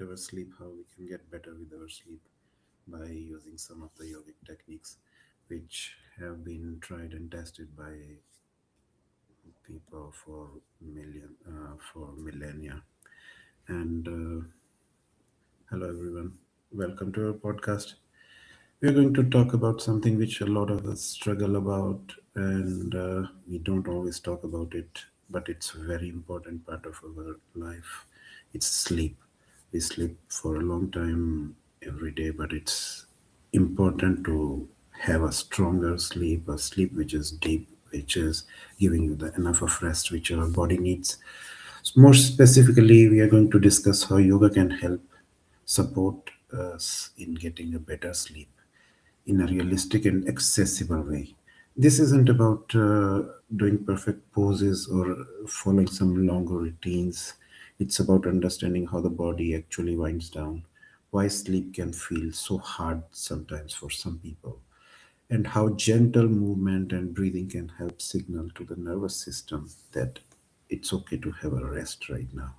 our sleep, how we can get better with our sleep by using some of the yogic techniques which have been tried and tested by people for millennia. And hello everyone, welcome to our podcast. We're going to talk about something which a lot of us struggle about, and we don't always talk about it, but it's a very important part of our life. It's sleep. We sleep for a long time every day, but it's important to have a stronger sleep, a sleep which is deep, which is giving you the enough of rest which your body needs. More specifically, we are going to discuss how yoga can help support us in getting a better sleep in a realistic and accessible way. This isn't about doing perfect poses or following some longer routines. It's about understanding how the body actually winds down, why sleep can feel so hard sometimes for some people, and how gentle movement and breathing can help signal to the nervous system that it's okay to have a rest right now.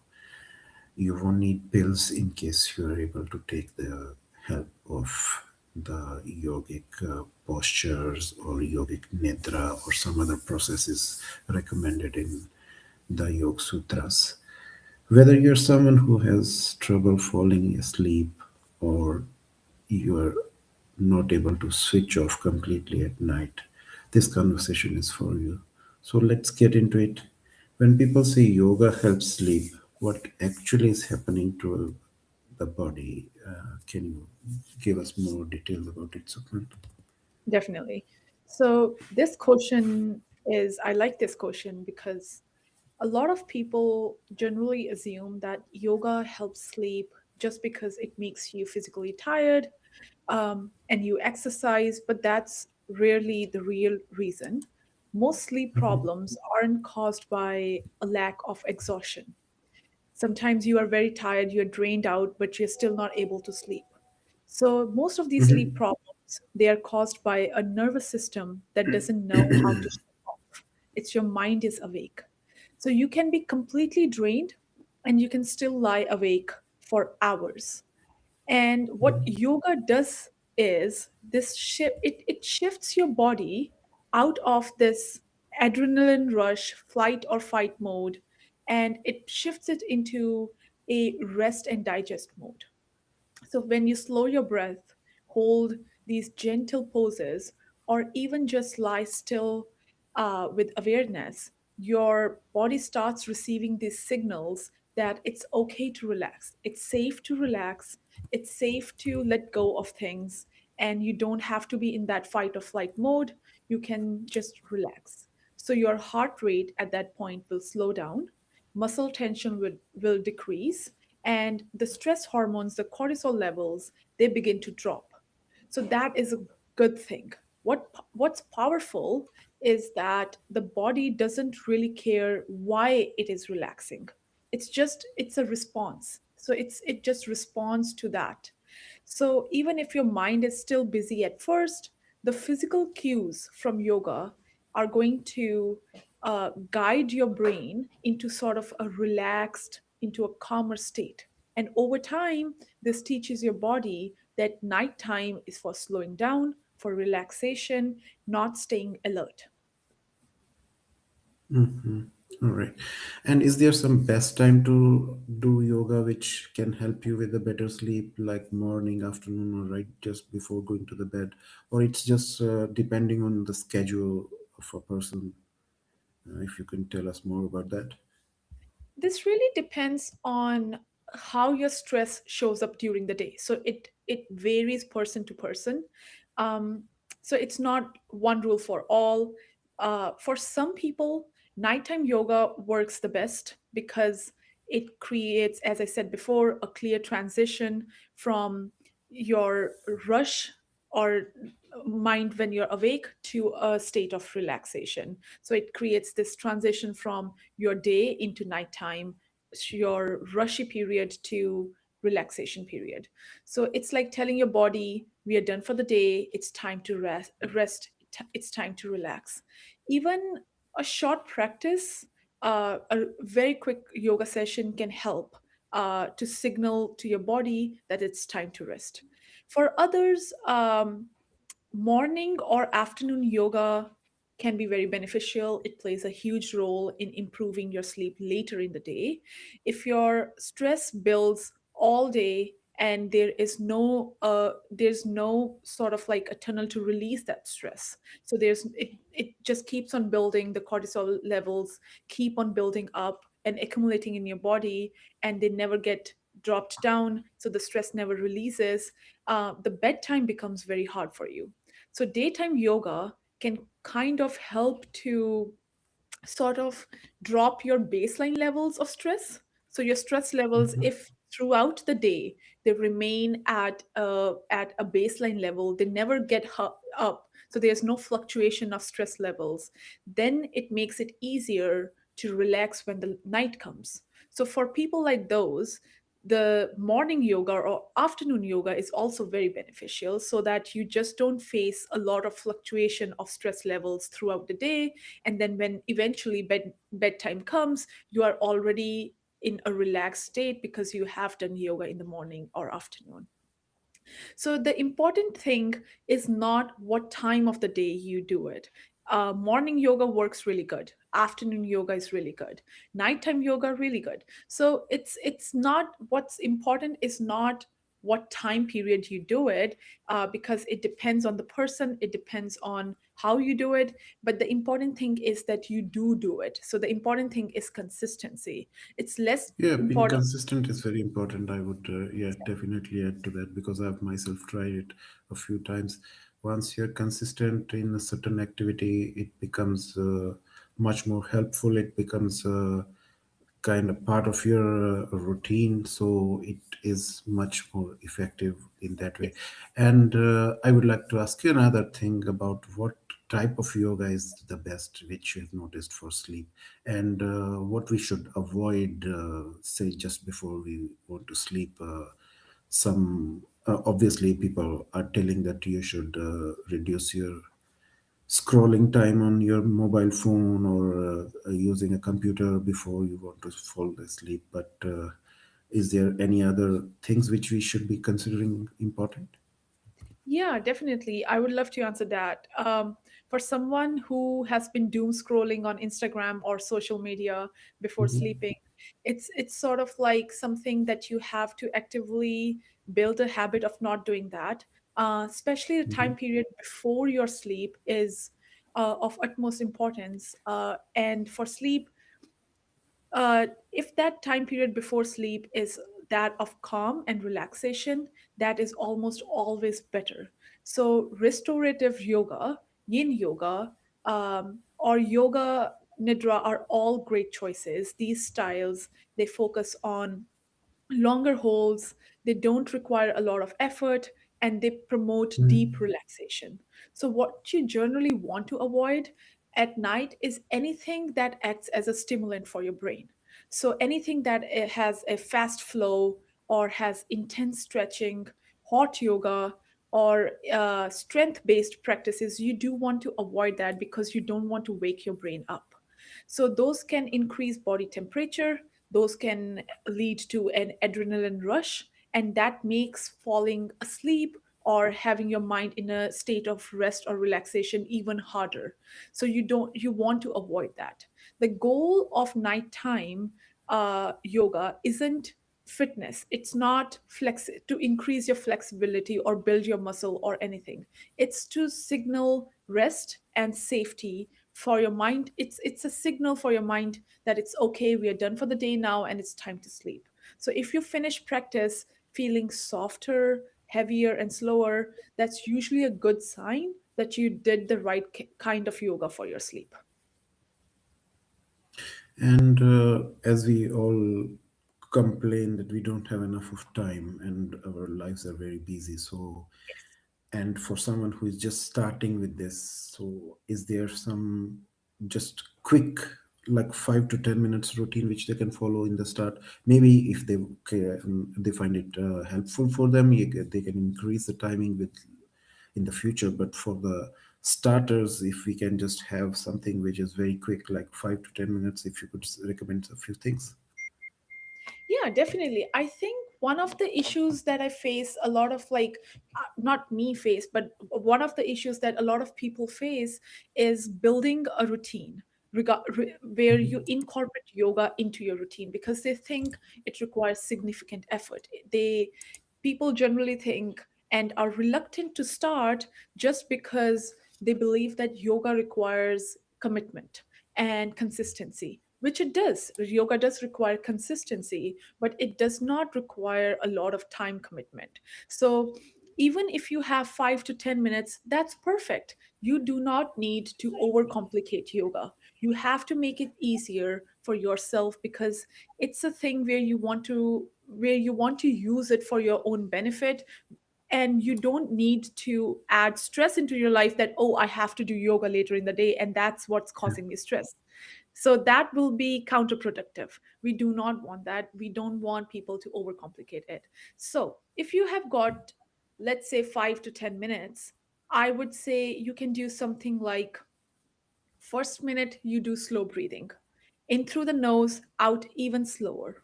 You won't need pills in case you are able to take the help of the yogic postures or yogic nidra or some other processes recommended in the Yoga Sutras. Whether you're someone who has trouble falling asleep or you are not able to switch off completely at night, this conversation is for you. So let's get into it. When people say yoga helps sleep, what actually is happening to the body? Can you give us more details about it, Sukhman? Definitely. So this question I like this question because a lot of people generally assume that yoga helps sleep just because it makes you physically tired and you exercise, but that's rarely the real reason. Most sleep problems aren't caused by a lack of exhaustion. Sometimes you are very tired, you're drained out, but you're still not able to sleep. So most of these sleep problems, they are caused by a nervous system that doesn't know how to shut off. It's your mind is awake. So you can be completely drained and you can still lie awake for hours. And what yoga does is it shifts your body out of this adrenaline rush, flight or fight mode, and it shifts it into a rest and digest mode. So when you slow your breath, hold these gentle poses, or even just lie still with awareness, your body starts receiving these signals that it's okay to relax. It's safe to relax. It's safe to let go of things. And you don't have to be in that fight or flight mode. You can just relax. So your heart rate at that point will slow down, muscle tension will decrease, and the stress hormones, the cortisol levels, they begin to drop. So that is a good thing. What's powerful is that the body doesn't really care why it is relaxing. It's a response. So it just responds to that. So even if your mind is still busy at first, the physical cues from yoga are going to guide your brain into sort of a relaxed, into a calmer state. And over time, this teaches your body that nighttime is for slowing down, for relaxation, not staying alert. All right. And is there some best time to do yoga which can help you with a better sleep, like morning, afternoon, or right just before going to the bed? Or it's just depending on the schedule of a person? If you can tell us more about that. This really depends on how your stress shows up during the day. So it varies person to person. um, so it's not one rule for all. For some people, nighttime yoga works the best because it creates, as I said before, a clear transition from your rush or mind when you're awake to a state of relaxation. So it creates this transition from your day into nighttime, your rushy period to relaxation period. So it's like telling your body, we are done for the day, it's time to it's time to relax. Even a short practice, a very quick yoga session can help to signal to your body that it's time to rest. For others, morning or afternoon yoga can be very beneficial. It plays a huge role in improving your sleep later in the day. If your stress builds all day and there's no sort of like a tunnel to release that stress, so it just keeps on building. The cortisol levels keep on building up and accumulating in your body, and they never get dropped down, so the stress never releases. The bedtime becomes very hard for you. So daytime yoga can kind of help to sort of drop your baseline levels of stress. So your stress levels, Mhm. if throughout the day they remain at a baseline level, they never get up. So there's no fluctuation of stress levels. Then it makes it easier to relax when the night comes. So for people like those, the morning yoga or afternoon yoga is also very beneficial, so that you just don't face a lot of fluctuation of stress levels throughout the day, and then when eventually bedtime comes, you are already in a relaxed state because you have done yoga in the morning or afternoon. So the important thing is not what time of the day you do it. Morning yoga works really good. Afternoon yoga is really good. Nighttime yoga really good. So it's not, what's important is not what time period you do it, because it depends on the person. It depends on how you do it. But the important thing is that you do it. So the important thing is consistency. It's less Yeah, being important. consistent is very important. I would, yeah, definitely add to that because I've myself tried it a few times. Once you're consistent in a certain activity, it becomes much more helpful. It becomes kind of part of your routine, so it is much more effective in that way. Yes. And I would like to ask you another thing about what type of yoga is the best which you've noticed for sleep, and what we should avoid, say just before we want to sleep. Some Obviously people are telling that you should reduce your scrolling time on your mobile phone or using a computer before you want to fall asleep. But is there any other things which we should be considering important? Yeah, definitely. I would love to answer that. For someone who has been doom scrolling on Instagram or social media before Mhm. sleeping, it's sort of like something that you have to actively build a habit of not doing that. Especially the time Mhm. period before your sleep is of utmost importance. And for sleep, if that time period before sleep is that of calm and relaxation, that is almost always better. So, restorative yoga, yin yoga, or yoga nidra are all great choices. These styles, they focus on longer holds, they don't require a lot of effort, and they promote deep Mm. relaxation. So, what you generally want to avoid at night is anything that acts as a stimulant for your brain. So, anything that has a fast flow or has intense stretching, hot yoga, or strength based practices, you do want to avoid that because you don't want to wake your brain up. So, those can increase body temperature, those can lead to an adrenaline rush, and that makes falling asleep or having your mind in a state of rest or relaxation even harder. So you want to avoid that. The goal of nighttime yoga isn't fitness. It's not to increase your flexibility or build your muscle or anything. It's to signal rest and safety for your mind. It's a signal for your mind that it's okay, we are done for the day now and it's time to sleep. So if you finish practice feeling softer, heavier, and slower, that's usually a good sign that you did the right kind of yoga for your sleep. And as we all complain that we don't have enough of time and our lives are very busy, so and for someone who is just starting with this, so is there some just quick, like 5 to 10 minutes routine which they can follow in the start? Maybe if they find it helpful for them, they can increase the timing with in the future. But for the starters, if we can just have something which is very quick, like 5 to 10 minutes, if you could recommend a few things. Yeah, definitely. I think one of the issues that I face a lot of, like, not me face, but one of the issues that a lot of people face is building a routine where you incorporate yoga into your routine because they think it requires significant effort. People generally think and are reluctant to start just because they believe that yoga requires commitment and consistency, which it does. Yoga does require consistency, but it does not require a lot of time commitment. So even if you have 5 to 10 minutes, that's perfect. You do not need to overcomplicate yoga. You have to make it easier for yourself because it's a thing where you want to use it for your own benefit, and you don't need to add stress into your life that, oh, I have to do yoga later in the day and that's what's causing me stress. So that will be counterproductive. We do not want that. We don't want people to overcomplicate it. So if you have got, let's say, 5 to 10 minutes, I would say you can do something like, first minute you do slow breathing in through the nose, out even slower.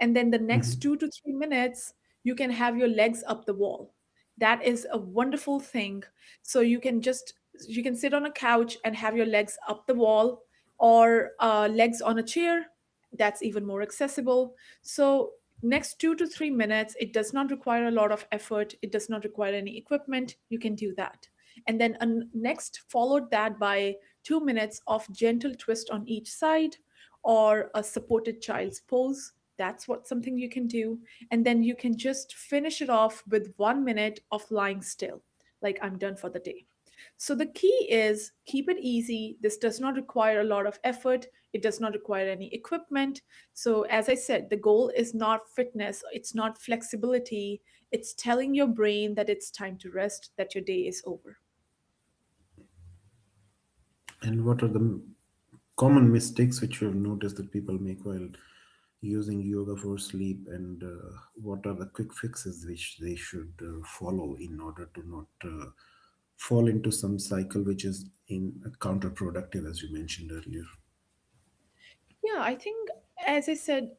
And then the next Mhm. 2 to 3 minutes, you can have your legs up the wall. That is a wonderful thing. So you can sit on a couch and have your legs up the wall, or legs on a chair. That's even more accessible. So next 2 to 3 minutes, it does not require a lot of effort. It does not require any equipment. You can do that. And then next, followed that by 2 minutes of gentle twist on each side, or a supported child's pose. That's what something you can do. And then you can just finish it off with 1 minute of lying still, like, I'm done for the day. So the key is keep it easy. This does not require a lot of effort. It does not require any equipment. So, as I said, the goal is not fitness, it's not flexibility. It's telling your brain that it's time to rest, that your day is over. And what are the common mistakes which you have noticed that people make while using yoga for sleep, and what are the quick fixes which they should follow in order to not fall into some cycle which is in counterproductive, as you mentioned earlier? Yeah, I think, as I said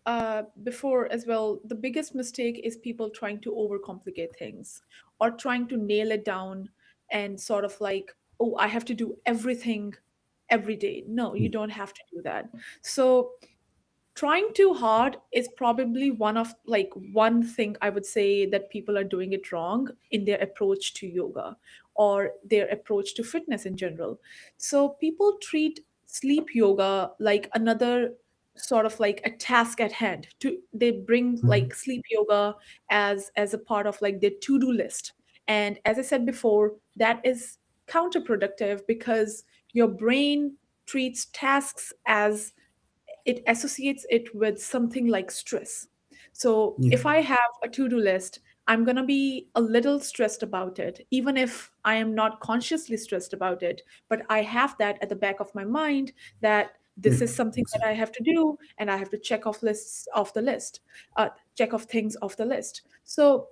before as well, the biggest mistake is people trying to overcomplicate things or trying to nail it down and sort of like, oh, I have to do everything every day. No, you don't have to do that. So trying too hard is probably one thing I would say that people are doing it wrong in their approach to yoga or their approach to fitness in general. So people treat sleep yoga like another sort of like a task at hand. They bring Mhm. like sleep yoga as a part of like their to-do list. And as I said before, that is counterproductive because your brain treats tasks as, it associates it with something like stress. So Yeah, if I have a to do list, I'm going to be a little stressed about it, even if I am not consciously stressed about it. But I have that at the back of my mind that yeah, this is something that I exactly. have to do, and I have to check off things off the list. So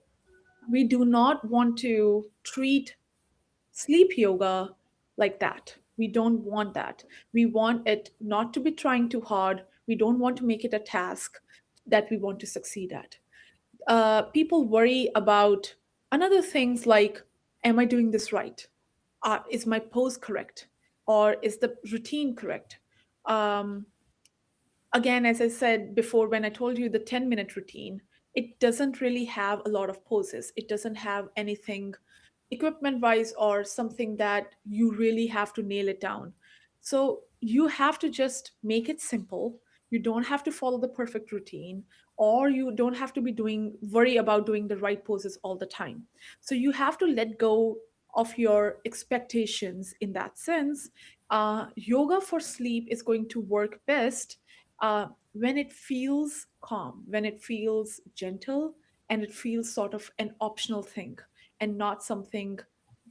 we do not want to treat sleep yoga like that. We don't want that. We want it not to be trying too hard. We don't want to make it a task that we want to succeed at. People worry about another things like, am I doing this right? Is my pose correct? Or is the routine correct? Um, Again, as I said before, when I told you the 10-minute routine, it doesn't really have a lot of poses. It doesn't have anything equipment wise or something that you really have to nail it down. So you have to just make it simple. You don't have to follow the perfect routine, or you don't have to be worry about doing the right poses all the time. So you have to let go of your expectations in that sense. Yoga for sleep is going to work best when it feels calm, when it feels gentle, and it feels sort of an optional thing and not something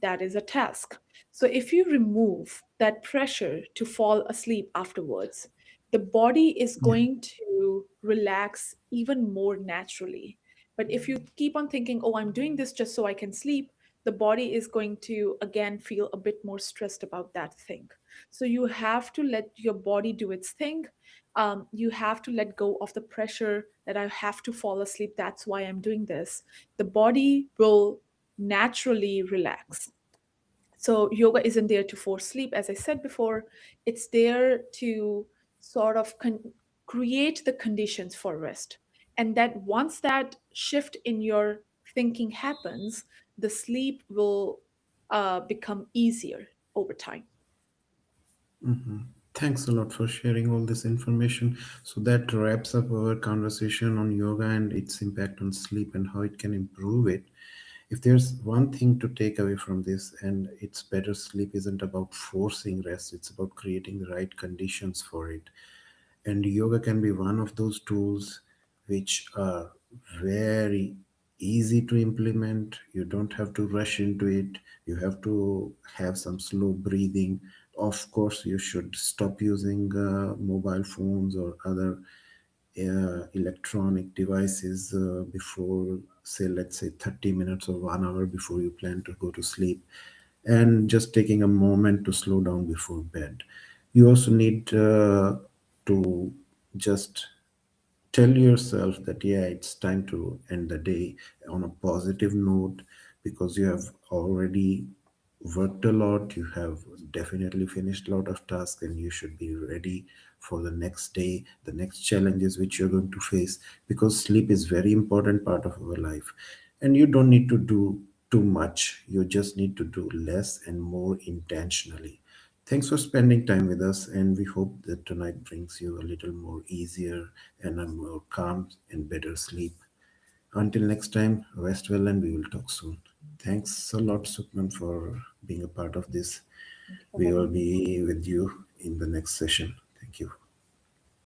that is a task. So if you remove that pressure to fall asleep afterwards, the body is Yeah, going to relax even more naturally. But if you keep on thinking, oh, I'm doing this just so I can sleep, the body is going to again feel a bit more stressed about that thing. So you have to let your body do its thing. You have to let go of the pressure that I have to fall asleep, that's why I'm doing this. The body will naturally relax. So yoga isn't there to force sleep, as I said before. It's there to sort of create the conditions for rest. And that once that shift in your thinking happens, the sleep will become easier over time. Thanks a lot for sharing all this information. So that wraps up our conversation on yoga and its impact on sleep and how it can improve it. If there's one thing to take away from this, and it's better sleep isn't about forcing rest, it's about creating the right conditions for it. And yoga can be one of those tools which are very easy to implement. You don't have to rush into it. You have to have some slow breathing. Of course, you should stop using mobile phones or other electronic devices before, say, let's say 30 minutes or 1 hour before you plan to go to sleep, and just taking a moment to slow down before bed. You also need to just tell yourself that, yeah, it's time to end the day on a positive note, because you have already worked a lot, you have definitely finished a lot of tasks, and you should be ready for the next day, the next challenges which you're going to face, because sleep is very important part of our life. And you don't need to do too much, you just need to do less and more intentionally. Thanks for spending time with us, and we hope that tonight brings you a little more easier and a more calm and better sleep. Until next time, rest well, and we will talk soon. Thanks a lot, Sukman, for being a part of this. Thank you for We will having me. be with you in the next session. Thank you.